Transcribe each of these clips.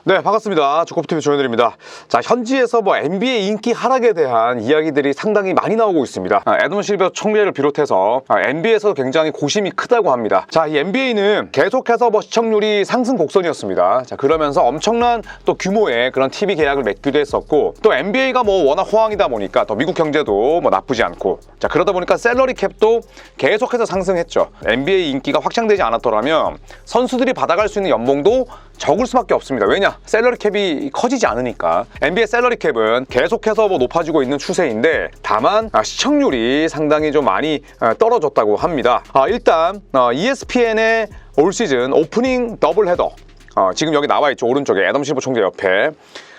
네, 반갑습니다. 조코프TV 조현일입니다. 자, 현지에서 NBA 인기 하락에 대한 이야기들이 상당히 많이 나오고 있습니다. 애덤 실버 총리를 비롯해서 NBA에서 굉장히 고심이 크다고 합니다. 자, 이 NBA는 계속해서 시청률이 상승 곡선이었습니다. 자, 그러면서 엄청난 또 규모의 그런 TV 계약을 맺기도 했었고, 또 NBA가 워낙 호황이다 보니까 또 미국 경제도 나쁘지 않고, 자, 그러다 보니까 셀러리 캡도 계속해서 상승했죠. NBA 인기가 확장되지 않았더라면 선수들이 받아갈 수 있는 연봉도 적을 수밖에 없습니다. 왜냐? 셀러리 캡이 커지지 않으니까. NBA 셀러리 캡은 계속해서 높아지고 있는 추세인데, 다만 시청률이 상당히 좀 많이 떨어졌다고 합니다. 일단 ESPN의 올 시즌 오프닝 더블 헤더, 지금 여기 나와 있죠. 오른쪽에 애덤 실버 총재 옆에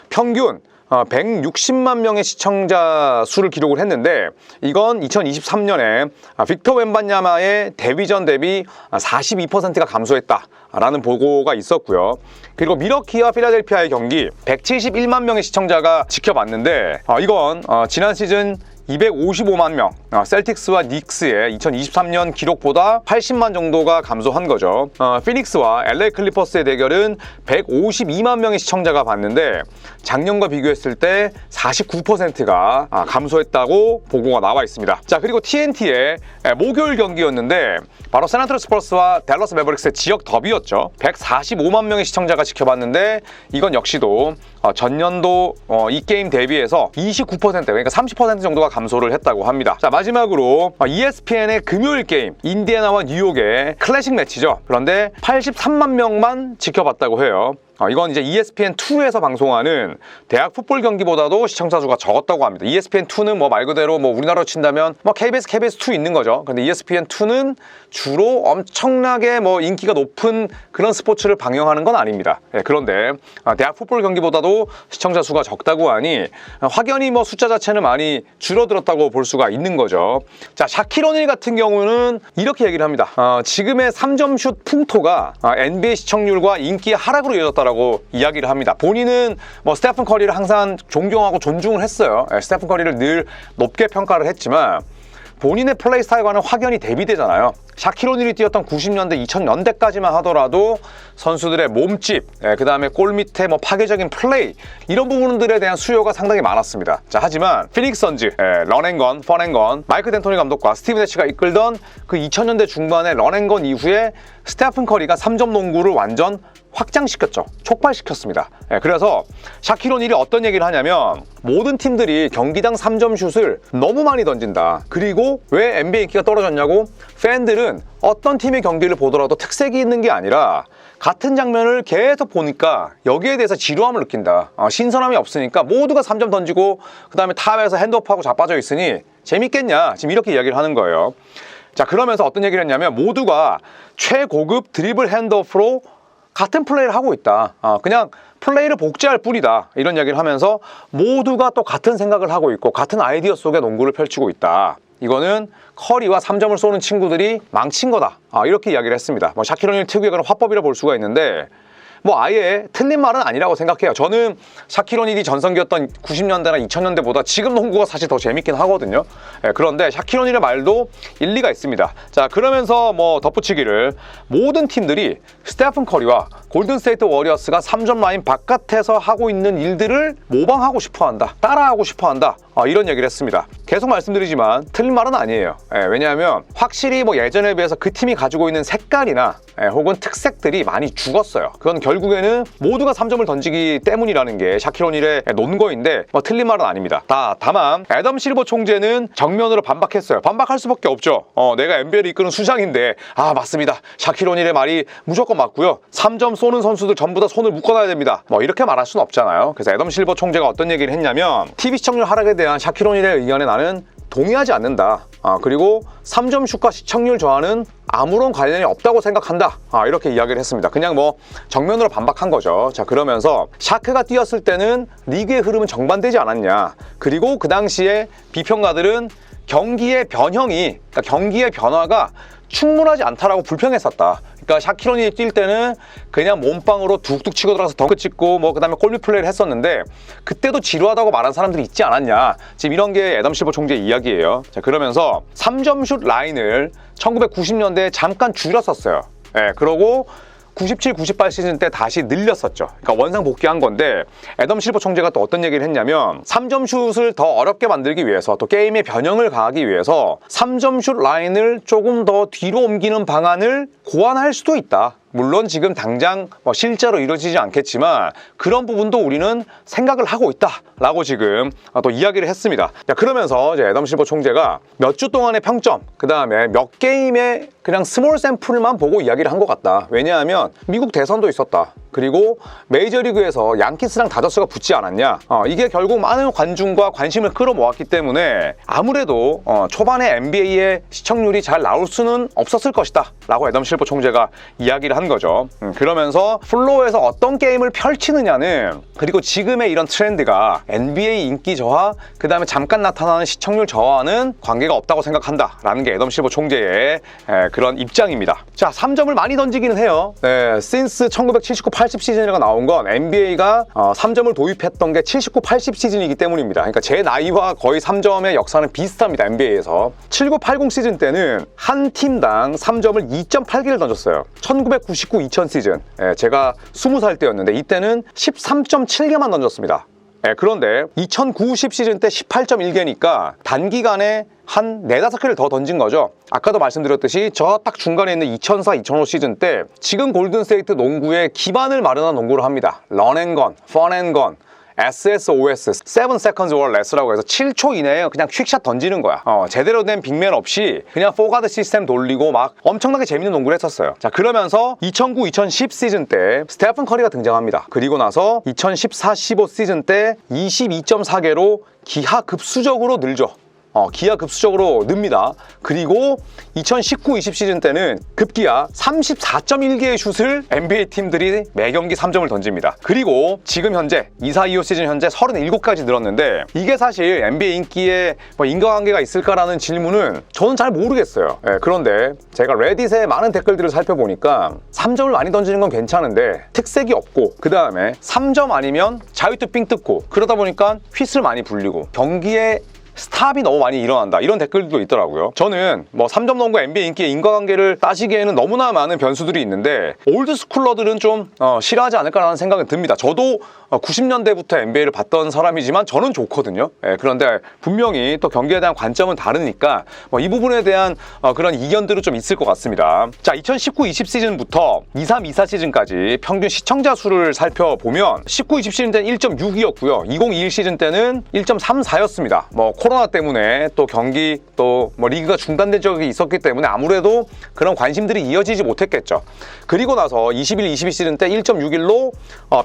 평균 160만 명의 시청자 수를 기록을 했는데, 이건 2023년에 빅터 웬반야마의 데뷔전 대비 42%가 감소했다라는 보고가 있었고요. 그리고 미러키와 필라델피아의 경기 171만 명의 시청자가 지켜봤는데, 이건 지난 시즌 255만 명, 셀틱스와 닉스의 2023년 기록보다 80만 정도가 감소한 거죠. 피닉스와 LA 클리퍼스의 대결은 152만 명의 시청자가 봤는데, 작년과 비교했을 때 49%가 감소했다고 보고가 나와 있습니다. 자, 그리고 TNT의 목요일 경기였는데, 바로 샌안토니오 스퍼스와 댈러스 매버릭스의 지역 더비였죠. 145만 명의 시청자가 지켜봤는데, 이건 역시도 전년도 이 게임 대비해서 29%, 그러니까 30% 정도가 감소를 했다고 합니다. 자, 마지막으로 ESPN의 금요일 게임, 인디애나와 뉴욕의 클래식 매치죠. 그런데 83만 명만 지켜봤다고 해요. 이건 이제 ESPN2에서 방송하는 대학 풋볼 경기보다도 시청자 수가 적었다고 합니다. ESPN2는 말 그대로 우리나라로 친다면 KBS2 있는 거죠. 근데 ESPN2는 주로 엄청나게 인기가 높은 그런 스포츠를 방영하는 건 아닙니다. 그런데 대학 풋볼 경기보다도 시청자 수가 적다고 하니 확연히 숫자 자체는 많이 줄어들었다고 볼 수가 있는 거죠. 자, 샤킬 오닐 같은 경우는 이렇게 얘기를 합니다. 지금의 3점슛 풍토가 NBA 시청률과 인기 하락으로 이어졌다라고 이야기를 합니다. 본인은 스테픈 커리를 항상 존경하고 존중을 했어요. 스테픈 커리를 늘 높게 평가를 했지만, 본인의 플레이 스타일과는 확연히 대비되잖아요. 샤킬 오닐이 뛰었던 90년대, 2000년대까지만 하더라도 선수들의 몸집, 그 다음에 골 밑에 파괴적인 플레이, 이런 부분들에 대한 수요가 상당히 많았습니다. 자, 하지만 피닉스 선즈, 런앤건, 펀앤건, 마이크 덴토니 감독과 스티브 내시가 이끌던 그 2000년대 중반의 런앤건 이후에 스테픈 커리가 3점 농구를 완전 확장시켰죠. 촉발시켰습니다. 그래서 샤킬 오닐이 어떤 얘기를 하냐면, 모든 팀들이 경기당 3점 슛을 너무 많이 던진다. 그리고 왜 NBA 인기가 떨어졌냐고, 팬들은 어떤 팀의 경기를 보더라도 특색이 있는 게 아니라 같은 장면을 계속 보니까 여기에 대해서 지루함을 느낀다. 신선함이 없으니까 모두가 3점 던지고 그 다음에 탑에서 핸드업하고 자빠져 있으니 재밌겠냐, 지금 이렇게 이야기를 하는 거예요. 자, 그러면서 어떤 얘기를 했냐면, 모두가 최고급 드리블 핸드업으로 같은 플레이를 하고 있다. 그냥 플레이를 복제할 뿐이다. 이런 이야기를 하면서 모두가 또 같은 생각을 하고 있고 같은 아이디어 속에 농구를 펼치고 있다. 이거는 커리와 3점을 쏘는 친구들이 망친 거다. 이렇게 이야기를 했습니다. 샤킬 오닐 특유의 그런 화법이라 볼 수가 있는데, 아예 틀린 말은 아니라고 생각해요. 저는 샤킬 오닐이 전성기였던 90년대나 2000년대보다 지금 농구가 사실 더 재밌긴 하거든요. 그런데 샤킬 오닐의 말도 일리가 있습니다. 자, 그러면서 덧붙이기를, 모든 팀들이 스테픈 커리와 골든스테이트 워리어스가 3점 라인 바깥에서 하고 있는 일들을 모방하고 싶어한다, 따라하고 싶어한다, 이런 얘기를 했습니다. 계속 말씀드리지만 틀린 말은 아니에요. 왜냐하면 확실히 예전에 비해서 그 팀이 가지고 있는 색깔이나 혹은 특색들이 많이 죽었어요. 그건 결국에는 모두가 3점을 던지기 때문이라는 게 샤킬 오닐의 논거인데, 틀린 말은 아닙니다. 다만 애덤 실버 총재는 정면으로 반박했어요. 반박할 수밖에 없죠. 내가 NBA를 이끄는 수장인데, 맞습니다, 샤킬 오닐의 말이 무조건 맞고요, 3점 쏘는 선수들 전부 다 손을 묶어놔야 됩니다, 이렇게 말할 수는 없잖아요. 그래서 애덤 실버 총재가 어떤 얘기를 했냐면, TV 시청률 하락에 대한 샤킬 오닐의 의견에 나는 동의하지 않는다. 그리고 3점 슛과 시청률 저하는 아무런 관련이 없다고 생각한다. 이렇게 이야기를 했습니다. 그냥 정면으로 반박한 거죠. 자, 그러면서 샤크가 뛰었을 때는 리그의 흐름은 정반되지 않았냐. 그리고 그 당시에 비평가들은 경기의 변형이, 그러니까 경기의 변화가 충분하지 않다라고 불평했었다. 그러니까 샤킬 오닐이 뛸 때는 그냥 몸빵으로 툭툭 치고 들어가서 덩크 찍고 그 다음에 골밑 플레이를 했었는데, 그때도 지루하다고 말한 사람들이 있지 않았냐. 지금 이런 게 애덤 실버 총재의 이야기예요. 자, 그러면서 3점 슛 라인을 1990년대에 잠깐 줄였었어요. 그러고 97, 98 시즌 때 다시 늘렸었죠. 그러니까 원상 복귀한 건데 애덤 실버 총재가 또 어떤 얘기를 했냐면 3점 슛을 더 어렵게 만들기 위해서 또 게임의 변형을 가하기 위해서 3점 슛 라인을 조금 더 뒤로 옮기는 방안을 고안할 수도 있다. 물론 지금 당장 실제로 이루어지지 않겠지만 그런 부분도 우리는 생각을 하고 있다라고 지금 또 이야기를 했습니다. 자, 그러면서 이제 애덤 실버 총재가 몇 주 동안의 평점, 그 다음에 몇 게임의 그냥 스몰 샘플만 보고 이야기를 한 것 같다. 왜냐하면 미국 대선도 있었다. 그리고 메이저리그에서 양키스랑 다저스가 붙지 않았냐. 이게 결국 많은 관중과 관심을 끌어모았기 때문에 아무래도 초반에 NBA의 시청률이 잘 나올 수는 없었을 것이다 라고 애덤 실버 총재가 이야기를 한 거죠. 그러면서 플로어에서 어떤 게임을 펼치느냐는, 그리고 지금의 이런 트렌드가 NBA 인기 저하, 그 다음에 잠깐 나타나는 시청률 저하는 관계가 없다고 생각한다 라는 게 애덤 실버 총재의 그런 입장입니다. 자, 3점을 많이 던지기는 해요. 네, since 1979, 80 시즌이라고 나온 건 NBA가 3점을 도입했던 게 79, 80 시즌이기 때문입니다. 그러니까 제 나이와 거의 3점의 역사는 비슷합니다. NBA에서 79, 80 시즌 때는 한 팀당 3점을 2.8개를 던졌어요. 1999, 2000 시즌, 제가 20살 때였는데 이때는 13.7개만 던졌습니다. 그런데 2009, 10 시즌 때 18.1개니까 단기간에 한 4-5개를 더 던진 거죠. 아까도 말씀드렸듯이 저 딱 중간에 있는 2004, 2005 시즌 때 지금 골든스테이트 농구의 기반을 마련한 농구를 합니다. 런앤건, 펀앤건, SSOS, 7 seconds or less라고 해서 7초 이내에 그냥 퀵샷 던지는 거야. 제대로 된 빅맨 없이 그냥 포가드 시스템 돌리고 막 엄청나게 재밌는 농구를 했었어요. 자, 그러면서 2009, 2010 시즌 때 스테픈 커리가 등장합니다. 그리고 나서 2014, 15 시즌 때 22.4개로 기하급수적으로 늘죠. 기하급수적으로 늡니다. 그리고 2019, 20 시즌 때는 급기야 34.1개의 슛을 NBA 팀들이 매경기 3점을 던집니다. 그리고 지금 현재 24, 25 시즌 현재 37까지 늘었는데 이게 사실 NBA 인기에 인과관계가 있을까라는 질문은 저는 잘 모르겠어요. 그런데 제가 레딧의 많은 댓글들을 살펴보니까 3점을 많이 던지는 건 괜찮은데 특색이 없고, 그 다음에 3점 아니면 자유투 삥 뜯고, 그러다 보니까 휘슬 많이 불리고 경기에 스탑이 너무 많이 일어난다, 이런 댓글도 있더라고요. 저는 3점 농구 NBA 인기의 인과관계를 따지기에는 너무나 많은 변수들이 있는데 올드스쿨러들은 좀 싫어하지 않을까라는 생각은 듭니다. 저도 90년대부터 NBA를 봤던 사람이지만 저는 좋거든요. 그런데 분명히 또 경기에 대한 관점은 다르니까 이 부분에 대한 그런 이견들은 좀 있을 것 같습니다. 자, 2019, 20 시즌부터 23, 24 시즌까지 평균 시청자 수를 살펴보면 19, 20 시즌 때는 1.6이었고요. 20, 21 시즌 때는 1.34였습니다. 코로나 때문에 또 경기 또 리그가 중단된 적이 있었기 때문에 아무래도 그런 관심들이 이어지지 못했겠죠. 그리고 나서 21, 22 시즌 때 1.61로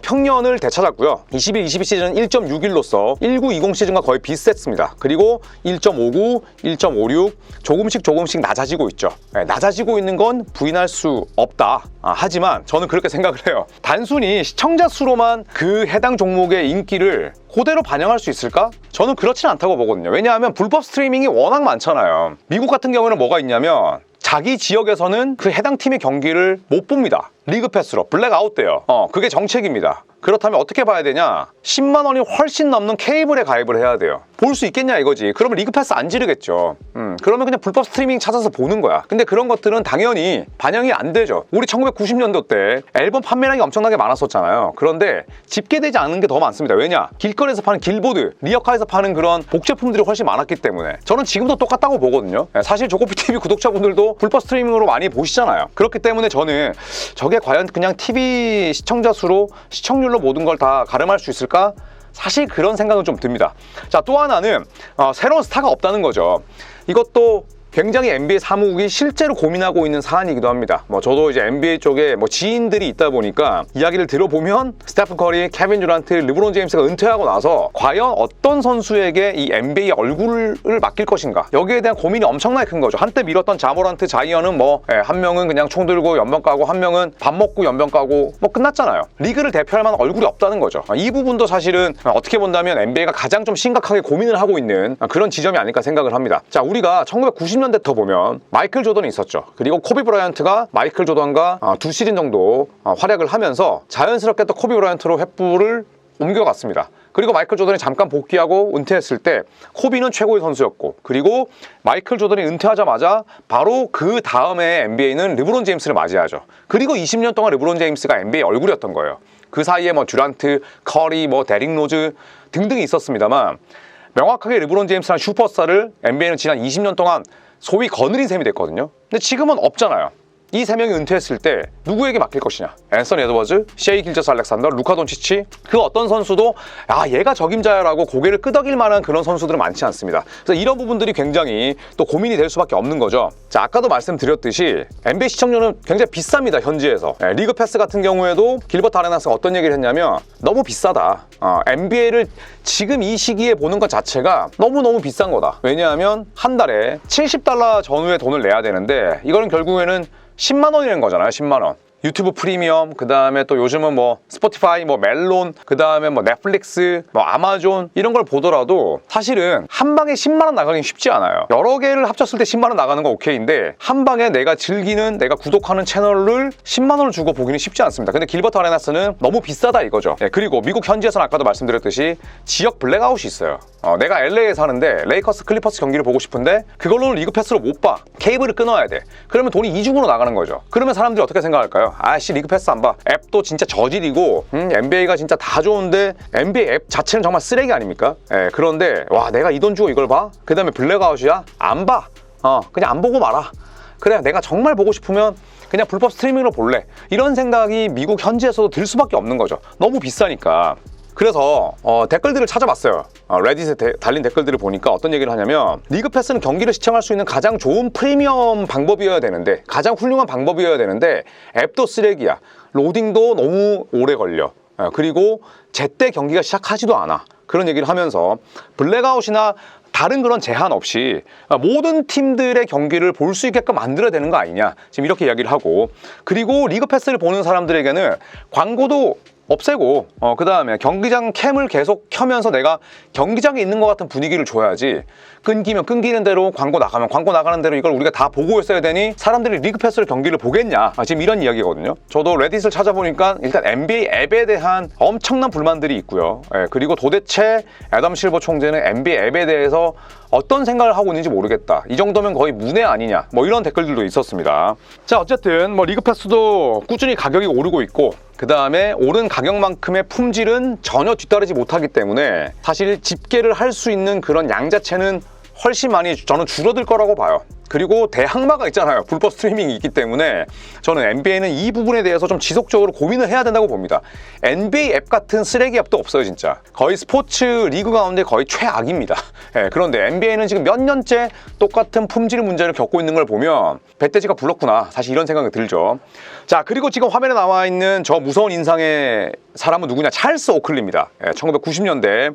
평년을 되찾았고요. 21, 22 시즌은 1.61로서 19, 20 시즌과 거의 비슷했습니다. 그리고 1.59, 1.56 조금씩 낮아지고 있죠. 낮아지고 있는 건 부인할 수 없다. 하지만 저는 그렇게 생각을 해요. 단순히 시청자 수로만 그 해당 종목의 인기를 그대로 반영할 수 있을까? 저는 그렇진 않다고 보거든요. 왜냐하면 불법 스트리밍이 워낙 많잖아요. 미국 같은 경우는 뭐가 있냐면 자기 지역에서는 그 해당 팀의 경기를 못 봅니다. 리그 패스로 블랙아웃 돼요. 그게 정책입니다. 그렇다면 어떻게 봐야 되냐? 10만 원이 훨씬 넘는 케이블에 가입을 해야 돼요. 볼 수 있겠냐 이거지. 그러면 리그 패스 안 지르겠죠. 그러면 그냥 불법 스트리밍 찾아서 보는 거야. 근데 그런 것들은 당연히 반영이 안 되죠. 우리 1990년도 때 앨범 판매량이 엄청나게 많았었잖아요. 그런데 집계되지 않은 게 더 많습니다. 왜냐? 길거리에서 파는 길보드, 리어카에서 파는 그런 복제품들이 훨씬 많았기 때문에 저는 지금도 똑같다고 보거든요. 사실 조코피TV 구독자분들도 불법 스트리밍으로 많이 보시잖아요. 그렇기 때문에 저는 저게 과연 그냥 TV 시청자 수로, 시청률로 모든 걸 다 가름할 수 있을까? 사실 그런 생각은 좀 듭니다. 자, 또 하나는 새로운 스타가 없다는 거죠. 이것도 굉장히 NBA 사무국이 실제로 고민하고 있는 사안이기도 합니다. 저도 이제 NBA 쪽에 지인들이 있다 보니까 이야기를 들어보면 스테픈 커리, 케빈 듀란트, 르브론 제임스가 은퇴하고 나서 과연 어떤 선수에게 이 NBA 얼굴을 맡길 것인가, 여기에 대한 고민이 엄청나게 큰 거죠. 한때 밀었던 자모란트, 자이언은 한 명은 그냥 총 들고 연병 까고 한 명은 밥 먹고 연병 까고 끝났잖아요. 리그를 대표할 만한 얼굴이 없다는 거죠. 이 부분도 사실은 어떻게 본다면 NBA가 가장 좀 심각하게 고민을 하고 있는 그런 지점이 아닐까 생각을 합니다. 자, 우리가 1990년대부터 보면 마이클 조던이 있었죠. 그리고 코비 브라이언트가 마이클 조던과 2시즌 정도 활약을 하면서 자연스럽게 또 코비 브라이언트로 횃불을 옮겨갔습니다. 그리고 마이클 조던이 잠깐 복귀하고 은퇴했을 때 코비는 최고의 선수였고, 그리고 마이클 조던이 은퇴하자마자 바로 그 다음에 NBA는 르브론 제임스를 맞이하죠. 그리고 20년 동안 르브론 제임스가 NBA 얼굴이었던 거예요. 그 사이에 뭐 듀란트, 커리, 뭐 데릭 로즈 등등이 있었습니다만, 명확하게 르브론 제임스라는 슈퍼스타를 NBA는 지난 20년 동안 소위 거느린 셈이 됐거든요. 근데 지금은 없잖아요. 이 세 명이 은퇴했을 때 누구에게 맡길 것이냐? 앤서니 에드워즈, 셰이 길저스 알렉산더, 루카 돈치치, 그 어떤 선수도 얘가 적임자야라고 고개를 끄덕일 만한 그런 선수들은 많지 않습니다. 그래서 이런 부분들이 굉장히 또 고민이 될 수밖에 없는 거죠. 자, 아까도 말씀드렸듯이 NBA 시청료는 굉장히 비쌉니다. 현지에서. 리그 패스 같은 경우에도 길버트 아레나스가 어떤 얘기를 했냐면 너무 비싸다. NBA를 지금 이 시기에 보는 것 자체가 너무너무 비싼 거다. 왜냐하면 한 달에 $70 전후의 돈을 내야 되는데 이거는 결국에는 10만 원이라는 거잖아요. 10만 원. 유튜브 프리미엄, 그 다음에 또 요즘은 뭐 스포티파이, 뭐 멜론, 그 다음에 뭐 넷플릭스, 뭐 아마존 이런 걸 보더라도 사실은 한 방에 10만 원 나가긴 쉽지 않아요. 여러 개를 합쳤을 때 10만 원 나가는 거 오케이인데 한 방에 내가 즐기는, 내가 구독하는 채널을 10만 원을 주고 보기는 쉽지 않습니다. 근데 길버트 아레나스는 너무 비싸다 이거죠. 그리고 미국 현지에서는 아까도 말씀드렸듯이 지역 블랙아웃이 있어요. 내가 LA에 사는데 레이커스, 클리퍼스 경기를 보고 싶은데 그걸로는 리그 패스로 못 봐. 케이블을 끊어야 돼. 그러면 돈이 이중으로 나가는 거죠. 그러면 사람들이 어떻게 생각할까요? 아씨, 리그 패스 안 봐. 앱도 진짜 저질이고 NBA가 진짜 다 좋은데 NBA 앱 자체는 정말 쓰레기 아닙니까? 그런데 와, 내가 이 돈 주고 이걸 봐? 그 다음에 블랙아웃이야? 안 봐. 그냥 안 보고 말아. 그래, 내가 정말 보고 싶으면 그냥 불법 스트리밍으로 볼래. 이런 생각이 미국 현지에서도 들 수밖에 없는 거죠. 너무 비싸니까. 그래서 댓글들을 찾아봤어요. 레딧에 달린 댓글들을 보니까 어떤 얘기를 하냐면, 리그 패스는 경기를 시청할 수 있는 가장 좋은 프리미엄 방법이어야 되는데, 가장 훌륭한 방법이어야 되는데 앱도 쓰레기야. 로딩도 너무 오래 걸려. 그리고 제때 경기가 시작하지도 않아. 그런 얘기를 하면서 블랙아웃이나 다른 그런 제한 없이 모든 팀들의 경기를 볼 수 있게끔 만들어야 되는 거 아니냐, 지금 이렇게 이야기를 하고, 그리고 리그 패스를 보는 사람들에게는 광고도 없애고 그 다음에 경기장 캠을 계속 켜면서 내가 경기장에 있는 것 같은 분위기를 줘야지, 끊기면 끊기는 대로, 광고 나가면 광고 나가는 대로 이걸 우리가 다 보고 있어야 되니 사람들이 리그 패스로 경기를 보겠냐, 지금 이런 이야기거든요. 저도 레딧을 찾아보니까 일단 NBA 앱에 대한 엄청난 불만들이 있고요. 그리고 도대체 애덤 실버 총재는 NBA 앱에 대해서 어떤 생각을 하고 있는지 모르겠다, 이 정도면 거의 문외 아니냐, 뭐 이런 댓글들도 있었습니다. 자, 어쨌든 뭐 리그 패스도 꾸준히 가격이 오르고 있고, 그 다음에 오른 가격만큼의 품질은 전혀 뒤따르지 못하기 때문에 사실 집계를 할 수 있는 그런 양 자체는 훨씬 많이 저는 줄어들 거라고 봐요. 그리고 대항마가 있잖아요. 불법 스트리밍이 있기 때문에 저는 NBA는 이 부분에 대해서 좀 지속적으로 고민을 해야 된다고 봅니다. NBA 앱 같은 쓰레기 앱도 없어요. 진짜 거의 스포츠 리그 가운데 거의 최악입니다. 그런데 NBA는 지금 몇 년째 똑같은 품질 문제를 겪고 있는 걸 보면 배때지가 불렀구나, 사실 이런 생각이 들죠. 자, 그리고 지금 화면에 나와 있는 저 무서운 인상의 사람은 누구냐? 찰스 오클리입니다. 1990년대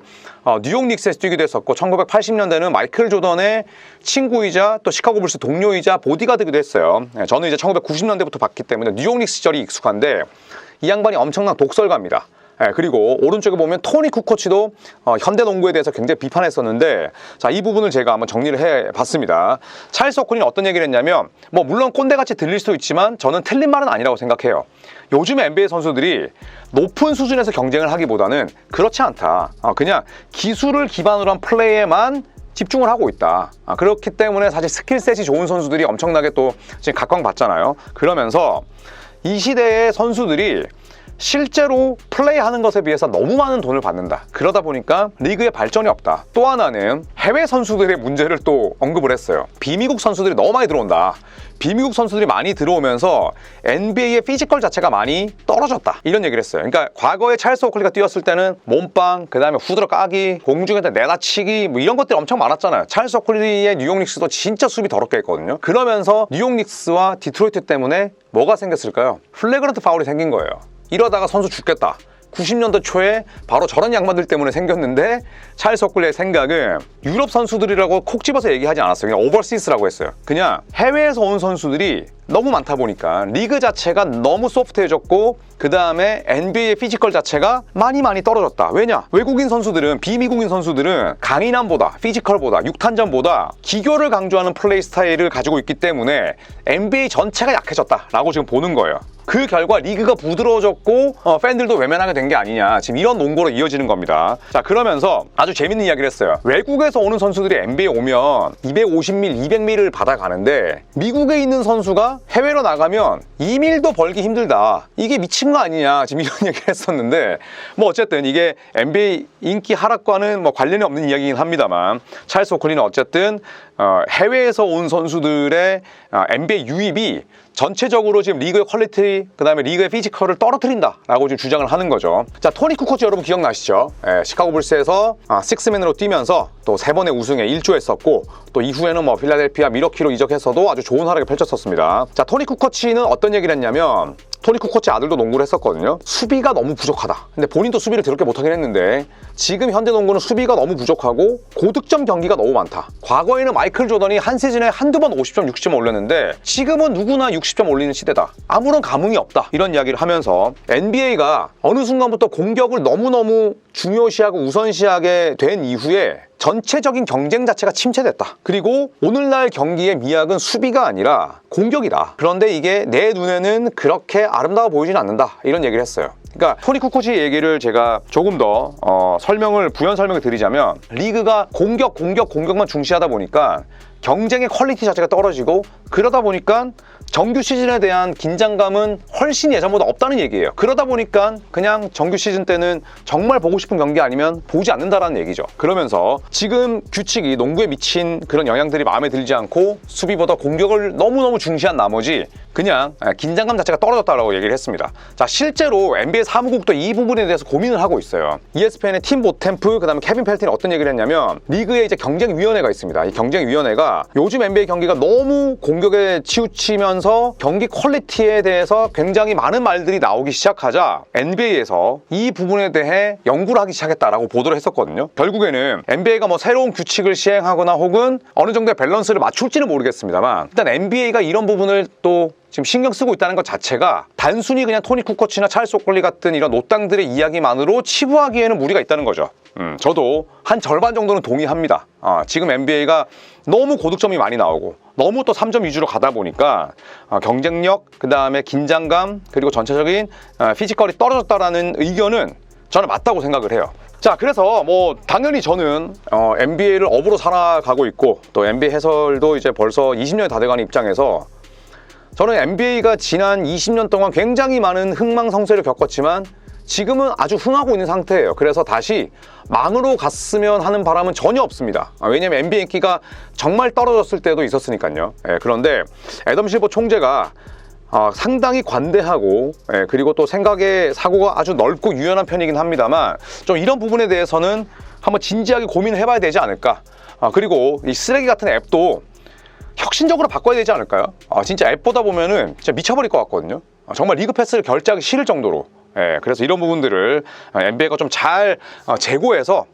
뉴욕 닉스에서 뛰기도 했었고, 1980년대는 마이클 조던의 친구이자 또 시카고 불스 동료이자 보디가드기도 했어요. 저는 이제 1990년대부터 봤기 때문에 뉴욕 닉스 시절이 익숙한데, 이 양반이 엄청난 독설가입니다. 그리고 오른쪽에 보면 토니 쿠코치도 현대 농구에 대해서 굉장히 비판했었는데, 자, 이 부분을 제가 한번 정리를 해봤습니다. 찰스 오클리는 어떤 얘기를 했냐면, 뭐 물론 꼰대같이 들릴 수도 있지만 저는 틀린 말은 아니라고 생각해요. 요즘 NBA 선수들이 높은 수준에서 경쟁을 하기보다는 그렇지 않다. 그냥 기술을 기반으로 한 플레이에만 집중을 하고 있다. 그렇기 때문에 사실 스킬셋이 좋은 선수들이 엄청나게 또 지금 각광받잖아요. 그러면서 이 시대의 선수들이 실제로 플레이하는 것에 비해서 너무 많은 돈을 받는다. 그러다 보니까 리그에 발전이 없다. 또 하나는 해외 선수들의 문제를 또 언급을 했어요. 비미국 선수들이 너무 많이 들어온다. 비미국 선수들이 많이 들어오면서 NBA의 피지컬 자체가 많이 떨어졌다, 이런 얘기를 했어요. 그러니까 과거에 찰스 오클리가 뛰었을 때는 몸빵, 그 다음에 후드러 까기, 공중에다 내다치기, 뭐 이런 것들이 엄청 많았잖아요. 찰스 오클리의 뉴욕 닉스도 진짜 수비 더럽게 했거든요. 그러면서 뉴욕 닉스와 디트로이트 때문에 뭐가 생겼을까요? 플래그런트 파울이 생긴 거예요. 이러다가 선수 죽겠다. 90년대 초에 바로 저런 양반들 때문에 생겼는데, 찰스 오클리의 생각은 유럽 선수들이라고 콕 집어서 얘기하지 않았어요. 그냥 오버시스라고 했어요. 그냥 해외에서 온 선수들이 너무 많다 보니까 리그 자체가 너무 소프트해졌고, 그 다음에 NBA의 피지컬 자체가 많이 떨어졌다. 왜냐? 외국인 선수들은, 비미국인 선수들은 강인함보다, 피지컬보다, 육탄전보다 기교를 강조하는 플레이 스타일을 가지고 있기 때문에 NBA 전체가 약해졌다라고 지금 보는 거예요. 그 결과 리그가 부드러워졌고 팬들도 외면하게 된 게 아니냐, 지금 이런 논거로 이어지는 겁니다. 자, 그러면서 아주 재밌는 이야기를 했어요. 외국에서 오는 선수들이 NBA에 오면 250밀, 200밀을 받아가는데 미국에 있는 선수가 해외로 나가면 2밀도 벌기 힘들다, 이게 미친 거 아니냐, 지금 이런 얘기를 했었는데, 뭐 어쨌든 이게 NBA 인기 하락과는 뭐 관련이 없는 이야기이긴 합니다만, 찰스 오클리는 어쨌든 해외에서 온 선수들의 NBA 유입이 전체적으로 지금 리그의 퀄리티, 그 다음에 리그의 피지컬을 떨어뜨린다라고 지금 주장을 하는 거죠. 자, 토니 쿠코치 여러분 기억나시죠? 시카고 불스에서 식스맨으로 뛰면서 또 3번의 우승에 일조했었고, 또 이후에는 뭐 필라델피아 미러키로 이적해서도 아주 좋은 활약을 펼쳤었습니다. 자, 토니 쿠코치는 어떤 얘기를 했냐면, 토니 쿠코치 아들도 농구를 했었거든요. 수비가 너무 부족하다. 근데 본인도 수비를 더럽게 못하긴 했는데, 지금 현대 농구는 수비가 너무 부족하고 고득점 경기가 너무 많다. 과거에는 마이클 조던이 한 시즌에 한두 번 50점, 60점 올렸는데 지금은 누구나 60점 올리는 시대다. 아무런 감흥이 없다. 이런 이야기를 하면서 NBA가 어느 순간부터 공격을 너무너무 중요시하고 우선시하게 된 이후에 전체적인 경쟁 자체가 침체됐다. 그리고 오늘날 경기의 미학은 수비가 아니라 공격이다. 그런데 이게 내 눈에는 그렇게 아름다워 보이진 않는다. 이런 얘기를 했어요. 그러니까 토니 쿠코치 얘기를 제가 조금 더 부연 설명을 드리자면, 리그가 공격만 중시하다 보니까 경쟁의 퀄리티 자체가 떨어지고, 그러다 보니까 정규 시즌에 대한 긴장감은 훨씬 예전보다 없다는 얘기예요. 그러다 보니까 그냥 정규 시즌 때는 정말 보고 싶은 경기 아니면 보지 않는다라는 얘기죠. 그러면서 지금 규칙이 농구에 미친 그런 영향들이 마음에 들지 않고 수비보다 공격을 너무너무 중시한 나머지 그냥 긴장감 자체가 떨어졌다라고 얘기를 했습니다. 자, 실제로 NBA 사무국도 이 부분에 대해서 고민을 하고 있어요. ESPN의 팀 보템프, 그다음에 케빈 펠틴이 어떤 얘기를 했냐면, 리그에 이제 경쟁위원회가 있습니다. 이 경쟁위원회가 요즘 NBA 경기가 너무 공격에 치우치면서 경기 퀄리티에 대해서 굉장히 많은 말들이 나오기 시작하자 NBA에서 이 부분에 대해 연구를 하기 시작했다라고 보도를 했었거든요. 결국에는 NBA가 뭐 새로운 규칙을 시행하거나 혹은 어느 정도의 밸런스를 맞출지는 모르겠습니다만, 일단 NBA가 이런 부분을 또 지금 신경 쓰고 있다는 것 자체가 단순히 그냥 토니 쿠코치나 찰스 오클리 같은 이런 노땅들의 이야기만으로 치부하기에는 무리가 있다는 거죠. 저도 한 절반 정도는 동의합니다. 지금 NBA가 너무 고득점이 많이 나오고 너무 또 3점 위주로 가다 보니까 경쟁력, 그 다음에 긴장감, 그리고 전체적인 피지컬이 떨어졌다라는 의견은 저는 맞다고 생각을 해요. 자, 그래서 뭐 당연히 저는 NBA를 업으로 살아가고 있고, 또 NBA 해설도 이제 벌써 20년이 다 돼가는 입장에서 저는 NBA가 지난 20년 동안 굉장히 많은 흥망성쇠를 겪었지만 지금은 아주 흥하고 있는 상태예요. 그래서 다시 망으로 갔으면 하는 바람은 전혀 없습니다. 왜냐면 NBA 인기가 정말 떨어졌을 때도 있었으니까요. 그런데 애덤 실버 총재가 상당히 관대하고, 그리고 또 생각의 사고가 아주 넓고 유연한 편이긴 합니다만, 좀 이런 부분에 대해서는 한번 진지하게 고민을 해봐야 되지 않을까. 그리고 이 쓰레기 같은 앱도 혁신적으로 바꿔야 되지 않을까요? 진짜 앱 보다 보면은 진짜 미쳐버릴 것 같거든요. 정말 리그 패스를 결제하기 싫을 정도로. 그래서 이런 부분들을 NBA가 좀 잘 제고해서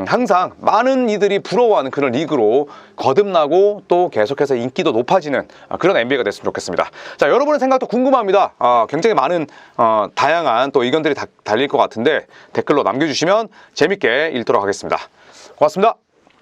항상 많은 이들이 부러워하는 그런 리그로 거듭나고 또 계속해서 인기도 높아지는 그런 NBA가 됐으면 좋겠습니다. 자, 여러분의 생각도 궁금합니다. 굉장히 많은 다양한 또 의견들이 달릴 것 같은데 댓글로 남겨주시면 재밌게 읽도록 하겠습니다. 고맙습니다.